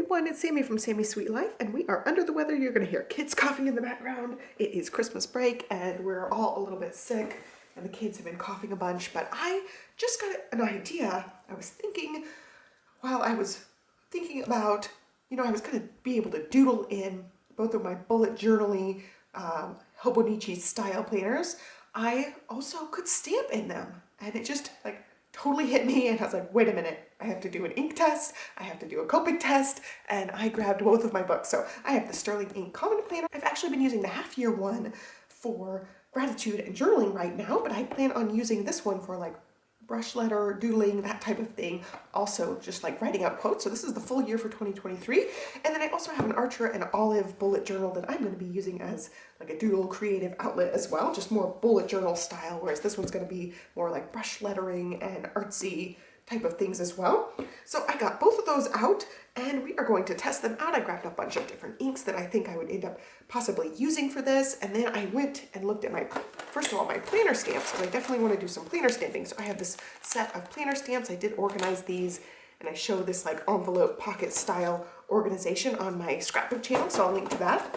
everyone, it's Sammy from Sammy's Sweet Life, and we are under the weather. You're gonna hear kids coughing in the background. It is Christmas break and we're all a little bit sick and the kids have been coughing a bunch, but I just got an idea. I was thinking while I was thinking about, I was gonna be able to doodle in both of my bullet journaling Hobonichi style planners. I also could stamp in them, and it just like totally hit me, and I was like, wait a minute, I have to do an ink test, I have to do a Copic test, and I grabbed both of my books. So I have the Sterling Ink Common Planner. I've actually been using the half-year one for gratitude and journaling right now, but I plan on using this one for like brush letter, doodling, that type of thing. Also just like writing out quotes. So this is the full year for 2023. And then I also have an Archer and Olive bullet journal that I'm going to be using as like a doodle creative outlet as well, just more bullet journal style, whereas this one's going to be more like brush lettering and artsy type of things as well. So I got both of those out and we are going to test them out. I grabbed a bunch of different inks that I think I would end up possibly using for this. And then I went and looked at first of all, my planner stamps, because I definitely want to do some planner stamping. So I have this set of planner stamps. I did organize these and I show this like envelope pocket style organization on my scrapbook channel. So I'll link to that.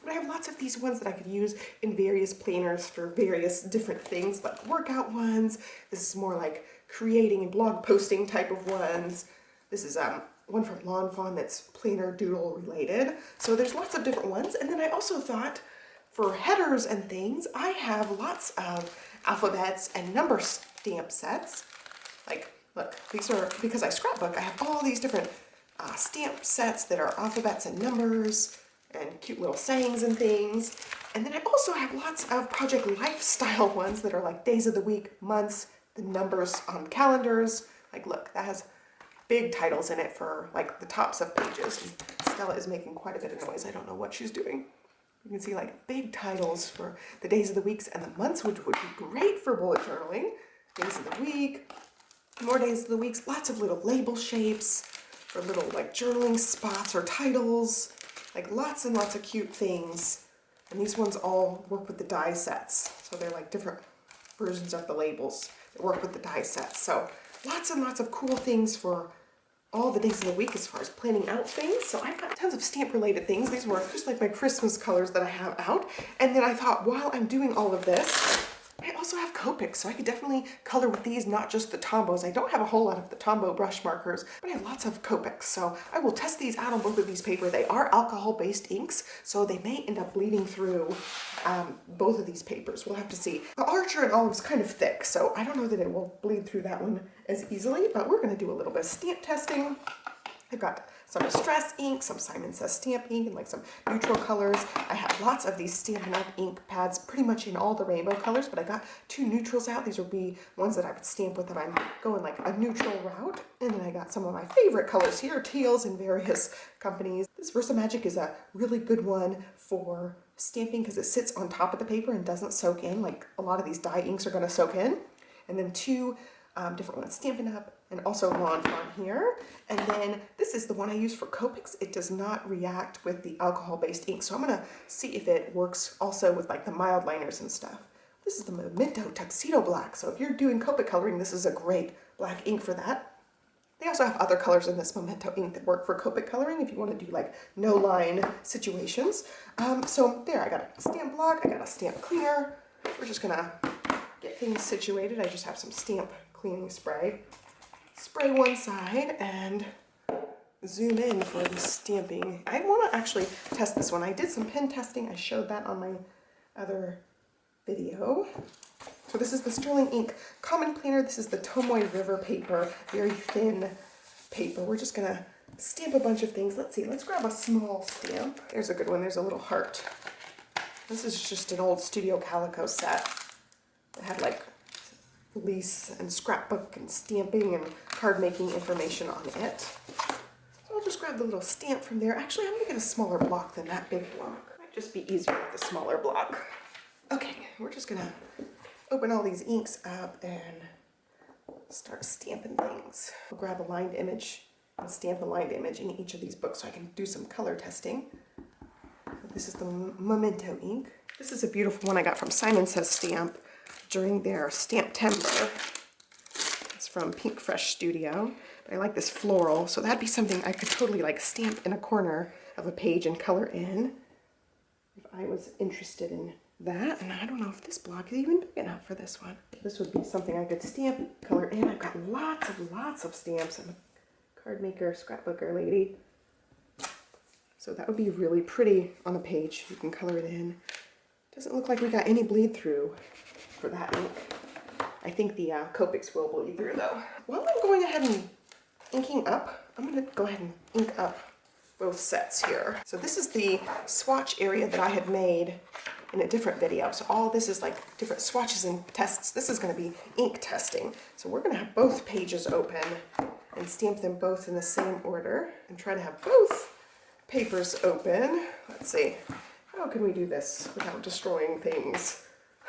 But I have lots of these ones that I could use in various planners for various different things, like workout ones. This is more like creating and blog posting type of ones. This is one from Lawn Fawn that's planner doodle related. So there's lots of different ones. And then I also thought for headers and things, I have lots of alphabets and number stamp sets. Like, look, these are, because I scrapbook, I have all these different stamp sets that are alphabets and numbers and cute little sayings and things. And then I also have lots of Project Lifestyle ones that are like days of the week, months, the numbers on calendars. Like, look, that has big titles in it for like the tops of pages. And Stella is making quite a bit of noise. I don't know what she's doing. You can see like big titles for the days of the weeks and the months, which would be great for bullet journaling. Days of the week, more days of the weeks, lots of little label shapes for little like journaling spots or titles, like lots and lots of cute things. And these ones all work with the die sets. So they're like different versions of the labels that work with the die sets. So lots and lots of cool things for all the days of the week as far as planning out things. So I've got tons of stamp related things. These were just like my Christmas colors that I have out. And then I thought, while I'm doing all of this, I also have Copics, so I could definitely color with these, not just the Tombos. I don't have a whole lot of the Tombow brush markers, but I have lots of Copics. So I will test these out on both of these paper. They are alcohol-based inks, so they may end up bleeding through both of these papers. We'll have to see. The Archer and Olive is kind of thick, so I don't know that it will bleed through that one as easily, but we're going to do a little bit of stamp testing. I've got some Distress ink, some Simon Says stamp ink, and like some neutral colors. I have lots of these Stampin' Up! Ink pads, pretty much in all the rainbow colors, but I got two neutrals out. These would be ones that I would stamp with if I'm going like a neutral route. And then I got some of my favorite colors here, teals in various companies. This Versamagic is a really good one for stamping because it sits on top of the paper and doesn't soak in, like a lot of these dye inks are going to soak in. And then two different ones, Stampin' Up! And also Lawn Fawn here. And then this is the one I use for Copics. It does not react with the alcohol-based ink, so I'm gonna see if it works also with like the mild liners and stuff. This is the Memento Tuxedo Black, so if you're doing Copic coloring, this is a great black ink for that. They also have other colors in this Memento ink that work for Copic coloring if you want to do like no line situations. So there, I got a stamp block, I got a stamp cleaner. We're just gonna get things situated. I just have some stamp cleaning spray. Spray one side and zoom in for the stamping. I want to actually test this one. I did some pen testing. I showed that on my other video. So this is the Sterling Ink Common Planner. This is the Tomoe River paper, very thin paper. We're just gonna stamp a bunch of things. Let's see, let's grab a small stamp. There's a good one, there's a little heart. This is just an old Studio Calico set that had like release and scrapbook and stamping and card making information on it. So I'll just grab the little stamp from there. Actually, I'm gonna get a smaller block than that big block. Might just be easier with the smaller block. Okay, we're just gonna open all these inks up and start stamping things. I'll grab a lined image and stamp a lined image in each of these books so I can do some color testing. This is the Memento ink. This is a beautiful one I got from Simon Says Stamp during their Stamp-Tember. It's from Pink Fresh Studio. But I like this floral, so that'd be something I could totally like stamp in a corner of a page and color in if I was interested in that. And I don't know if this block is even big enough for this one. This would be something I could stamp, color in. I've got lots of stamps. I'm a card maker, scrapbooker lady. So that would be really pretty on the page. You can color it in. Doesn't look like we got any bleed through for that ink. I think the Copics will bleed through though. While I'm going ahead and inking up, I'm gonna go ahead and ink up both sets here. So this is the swatch area that I had made in a different video. So all this is like different swatches and tests. This is gonna be ink testing. So we're gonna have both pages open and stamp them both in the same order and try to have both papers open. Let's see, how can we do this without destroying things?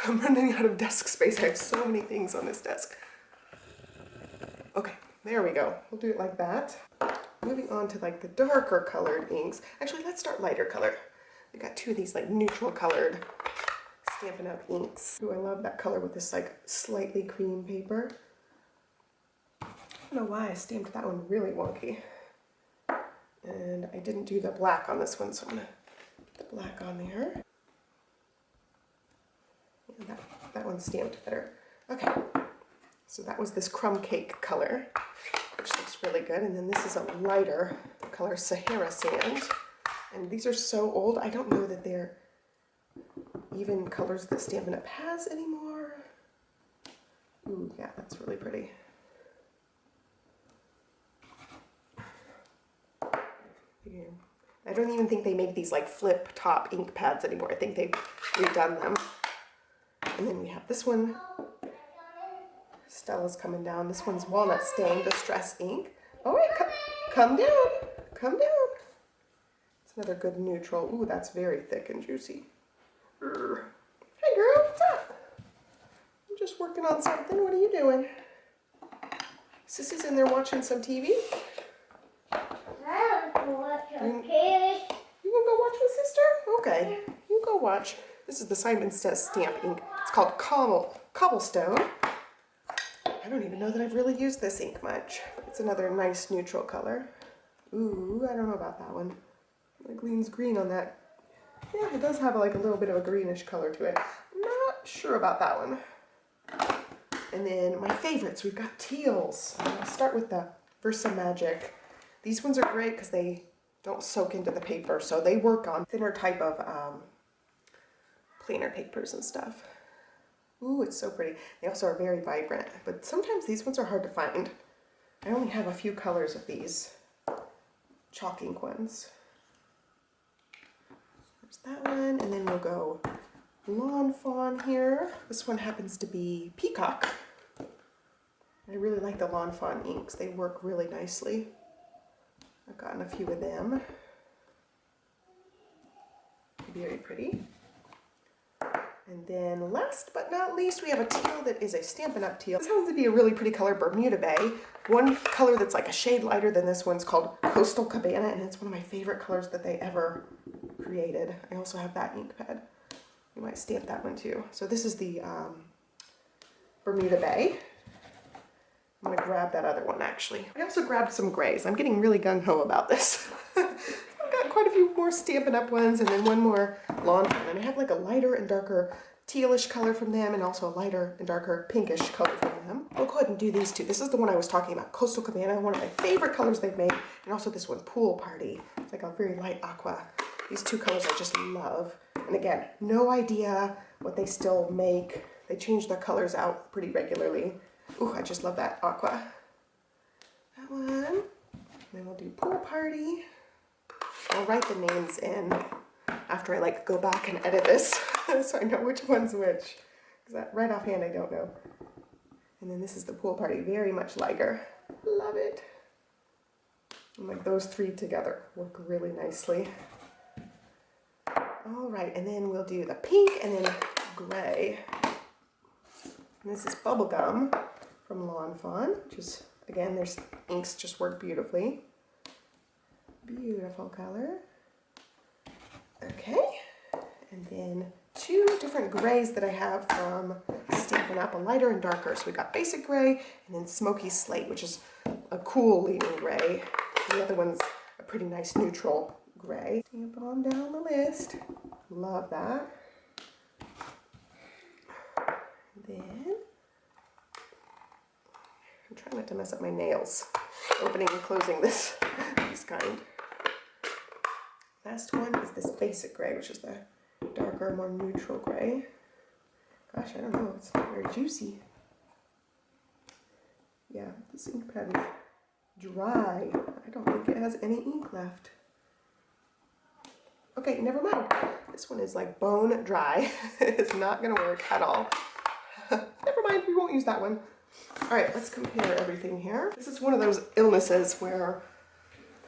I'm running out of desk space. I have so many things on this desk. Okay, there we go. We'll do it like that. Moving on to like the darker colored inks. Actually, let's start lighter color. We got two of these like neutral colored Stampin' Up! Inks. Ooh, I love that color with this like slightly cream paper. I don't know why I stamped that one really wonky. And I didn't do the black on this one, so I'm gonna put the black on there. Yeah, that one's stamped better. Okay, so that was this crumb cake color, which looks really good. And then this is a lighter color, Sahara Sand. And these are so old, I don't know that they're even colors that Stampin' Up! Has anymore. Ooh, yeah, that's really pretty. I don't even think they make these like flip top ink pads anymore. I think they've redone them. And then we have this one. Stella's coming down. This one's Walnut Stain Distress Ink. All right, come down. Come down. It's another good neutral. Ooh, that's very thick and juicy. Hey girl, what's up? I'm just working on something. What are you doing? Sissy's in there watching some TV. You gonna go watch with sister? Okay, you go watch. This is the Simon Says stamp ink. It's called Cobblestone. I don't even know that I've really used this ink much. It's another nice neutral color. Ooh, I don't know about that one. It leans green on that. Yeah, it does have like a little bit of a greenish color to it. I'm not sure about that one. And then my favorites, we've got teals. I'll start with the Versamagic. These ones are great because they don't soak into the paper, so they work on thinner type of plainer papers and stuff. Ooh, it's so pretty. They also are very vibrant, but sometimes these ones are hard to find. I only have a few colors of these chalk ink ones. There's that one, and then we'll go Lawn Fawn here. This one happens to be Peacock. I really like the Lawn Fawn inks. They work really nicely. I've gotten a few of them. Very pretty. And then last but not least, we have a teal that is a Stampin' Up! Teal. This happens to be a really pretty color, Bermuda Bay. One color that's like a shade lighter than this one's called Coastal Cabana, and it's one of my favorite colors that they ever created. I also have that ink pad. You might stamp that one too. So this is the Bermuda Bay. I'm gonna grab that other one actually. I also grabbed some grays. I'm getting really gung-ho about this. I've got quite a few more Stampin' Up! Ones and then one more Lawn Fawn. And I have like a lighter and darker tealish color from them and also a lighter and darker pinkish color from them. I'll go ahead and do these two. This is the one I was talking about, Coastal Cabana, one of my favorite colors they've made. And also this one, Pool Party. It's like a very light aqua. These two colors I just love. And again, no idea what they still make. They change their colors out pretty regularly. Ooh, I just love that aqua. That one. And then we'll do Pool Party. I'll write the names in after I like go back and edit this so I know which one's which. Because right offhand I don't know. And then this is the Pool Party, very much lighter. Love it. And like those three together work really nicely. All right, and then we'll do the pink and then gray. And this is Bubblegum from Lawn Fawn, which is, again, their inks just work beautifully. Beautiful color. Okay, and then two different grays that I have from Stampin' Up! A lighter and darker. So we got Basic Gray and then Smoky Slate, which is a cool leading gray. The other one's a pretty nice neutral gray. Stamp on down the list. Love that. Then, I'm trying not to mess up my nails. Opening and closing this kind. Last one is this basic gray, which is the darker, more neutral gray. Gosh, I don't know, it's very juicy. Yeah, this ink pad is dry. I don't think it has any ink left. Okay, never mind. This one is like bone dry. It's not gonna work at all. Never mind, we won't use that one. All right, let's compare everything here. This is one of those illnesses where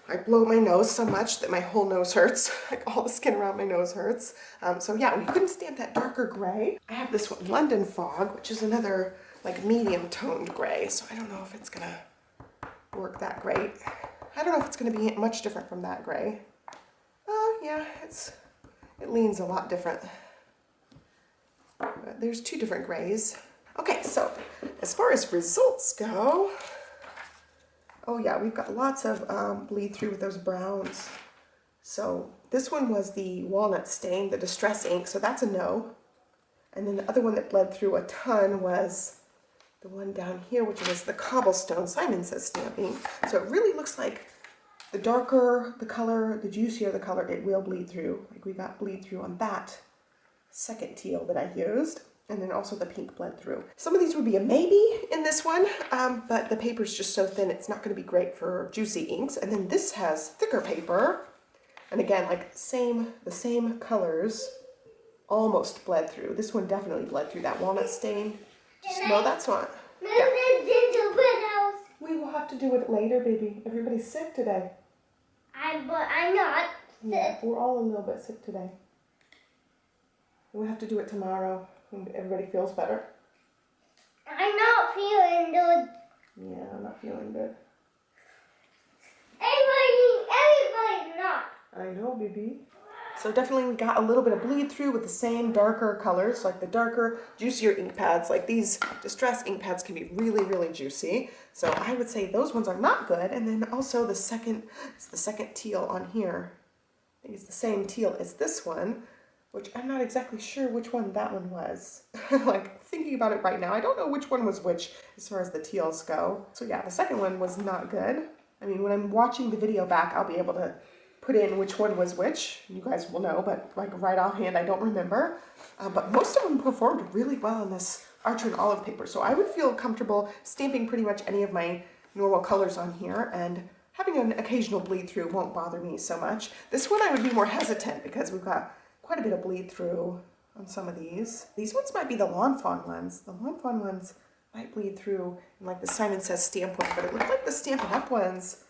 I blow my nose so much that my whole nose hurts. Like all the skin around my nose hurts. So yeah, we couldn't stamp that darker gray. I have this one, London Fog, which is another like medium toned gray. So I don't know if it's gonna work that great. I don't know if it's gonna be much different from that gray. Yeah, it leans a lot different. But there's two different grays. Okay, so as far as results go, oh yeah, we've got lots of bleed through with those browns. So this one was the walnut stain, the distress ink, so that's a no. And then the other one that bled through a ton was the one down here, which was the cobblestone Simon Says stamp ink. So it really looks like the darker the color, the juicier the color, it will bleed through. Like we got bleed through on that second teal that I used. And then also the pink bled through. Some of these would be a maybe in this one, but the paper's just so thin, it's not gonna be great for juicy inks. And then this has thicker paper. And again, like the same colors almost bled through. This one definitely bled through that walnut stain. No, that's not. Yeah. We will have to do it later, baby. Everybody's sick today. But I'm not sick. Yeah, we're all a little bit sick today. We'll have to do it tomorrow when everybody feels better. I'm not feeling good. Yeah, I'm not feeling good. Everybody's not. I know, baby. So definitely got a little bit of bleed through with the same darker colors, like the darker, juicier ink pads. Like these distress ink pads can be really, really juicy. So I would say those ones are not good. And then also it's the second teal on here. I think it's the same teal as this one, which I'm not exactly sure which one that one was. Like thinking about it right now, I don't know which one was which as far as the teals go. So yeah, the second one was not good. I mean, when I'm watching the video back, I'll be able to put in which one was which. You guys will know, but like right offhand, I don't remember. But most of them performed really well on this Archer and Olive paper. So I would feel comfortable stamping pretty much any of my normal colors on here, and having an occasional bleed through won't bother me so much. This one I would be more hesitant because we've got quite a bit of bleed through on some of these. These ones might be the Lawn Fawn ones. The Lawn Fawn ones might bleed through in like the Simon Says stamp one, but it looked like the Stampin' Up ones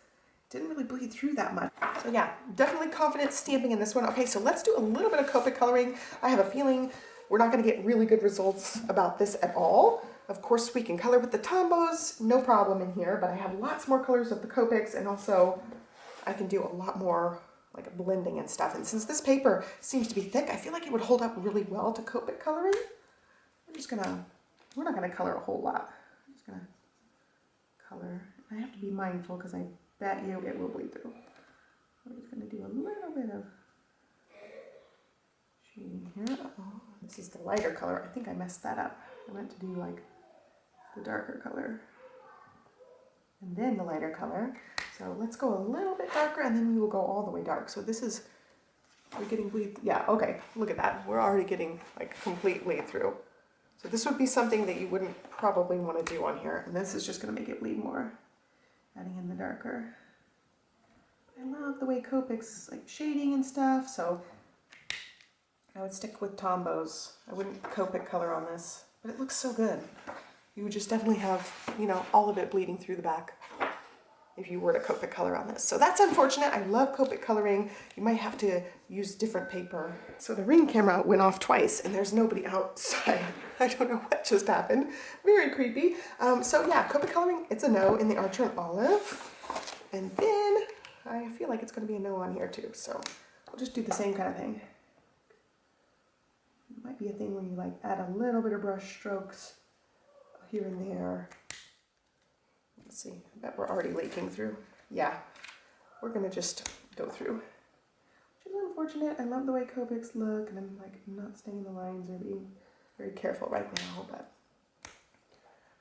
didn't really bleed through that much. So yeah, definitely confident stamping in this one. Okay, so let's do a little bit of Copic coloring. I have a feeling we're not gonna get really good results about this at all. Of course, we can color with the Tombows, no problem in here, but I have lots more colors of the Copics, and also I can do a lot more like blending and stuff. And since this paper seems to be thick, I feel like it would hold up really well to Copic coloring. We're not gonna color a whole lot. I'm just gonna color. I have to be mindful because I bet you it will bleed through. We're just gonna do a little bit of shading here. Oh, this is the lighter color. I think I messed that up. I meant to do like the darker color and then the lighter color. So let's go a little bit darker and then we will go all the way dark. So this is, we're getting bleed, yeah, okay, look at that. We're already getting like complete bleed through. So this would be something that you wouldn't probably want to do on here. And this is just gonna make it bleed more, adding in the darker. I love the way Copic's like shading and stuff, so I would stick with Tombows. I wouldn't Copic color on this, but it looks so good. You would just definitely have, you know, all of it bleeding through the back if you were to Copic color on this. So that's unfortunate. I love Copic coloring. You might have to use different paper. So the Ring camera went off twice and there's nobody outside. I don't know what just happened. Very creepy. So yeah, Copic coloring, it's a no in the Archer and Olive. And then I feel like it's gonna be a no on here too. So we'll just do the same kind of thing. It might be a thing where you like add a little bit of brush strokes here and there. Let's see, I bet we're already leaking through. Yeah, we're gonna just go through. Which is unfortunate. I love the way Copics look, and I'm like not staying in the lines or being very careful right now, but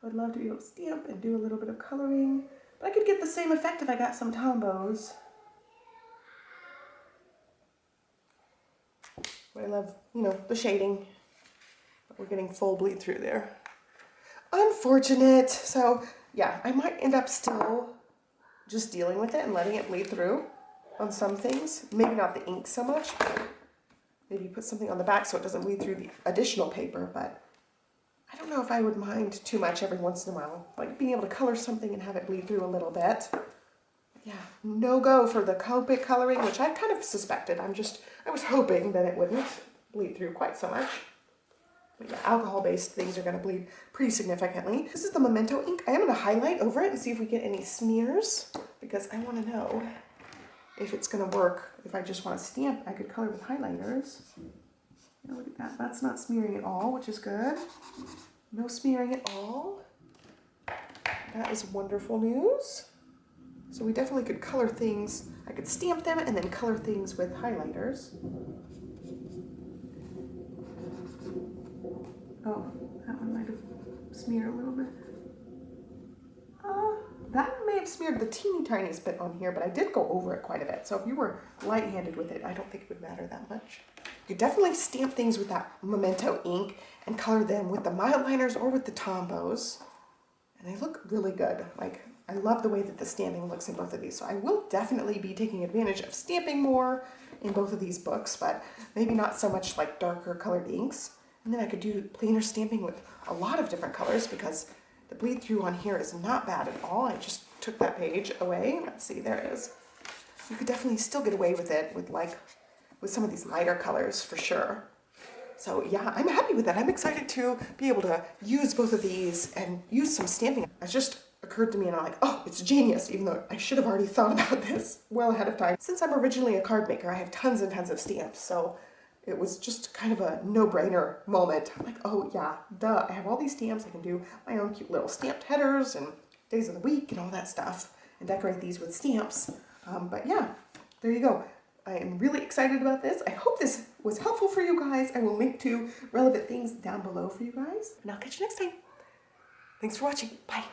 I would love to be able to stamp and do a little bit of coloring. But I could get the same effect if I got some Tombows. But I love, you know, the shading. But we're getting full bleed through there. Unfortunate. So yeah, I might end up still just dealing with it and letting it bleed through on some things. Maybe not the ink so much, but maybe put something on the back so it doesn't bleed through the additional paper. But I don't know if I would mind too much every once in a while. Like being able to color something and have it bleed through a little bit. Yeah, no go for the Copic coloring, which I kind of suspected. I was hoping that it wouldn't bleed through quite so much. But yeah, alcohol-based things are going to bleed pretty significantly. This is the Memento ink. I am going to highlight over it and see if we get any smears, because I want to know if it's going to work. If I just want to stamp, I could color with highlighters. Yeah, look at that. That's not smearing at all, which is good. No smearing at all. That is wonderful news. So we definitely could color things. I could stamp them and then color things with highlighters. Oh, that one might have smeared a little bit. That one may have smeared the teeny tiniest bit on here, but I did go over it quite a bit. So if you were light-handed with it, I don't think it would matter that much. You could definitely stamp things with that Memento ink and color them with the mild liners or with the Tombows. And they look really good. Like, I love the way that the stamping looks in both of these. So I will definitely be taking advantage of stamping more in both of these books, but maybe not so much like darker colored inks. And then I could do plainer stamping with a lot of different colors, because the bleed through on here is not bad at all. I just took that page away. Let's see, there it is. You could definitely still get away with it with some of these lighter colors for sure. So yeah, I'm happy with that. I'm excited to be able to use both of these and use some stamping. It just occurred to me and I'm like, oh, it's genius, even though I should have already thought about this well ahead of time. Since I'm originally a card maker, I have tons and tons of stamps, so it was just kind of a no-brainer moment. I'm like, oh yeah, duh, I have all these stamps. I can do my own cute little stamped headers and days of the week and all that stuff and decorate these with stamps. But yeah, there you go. I am really excited about this. I hope this was helpful for you guys. I will link to relevant things down below for you guys. And I'll catch you next time. Thanks for watching. Bye.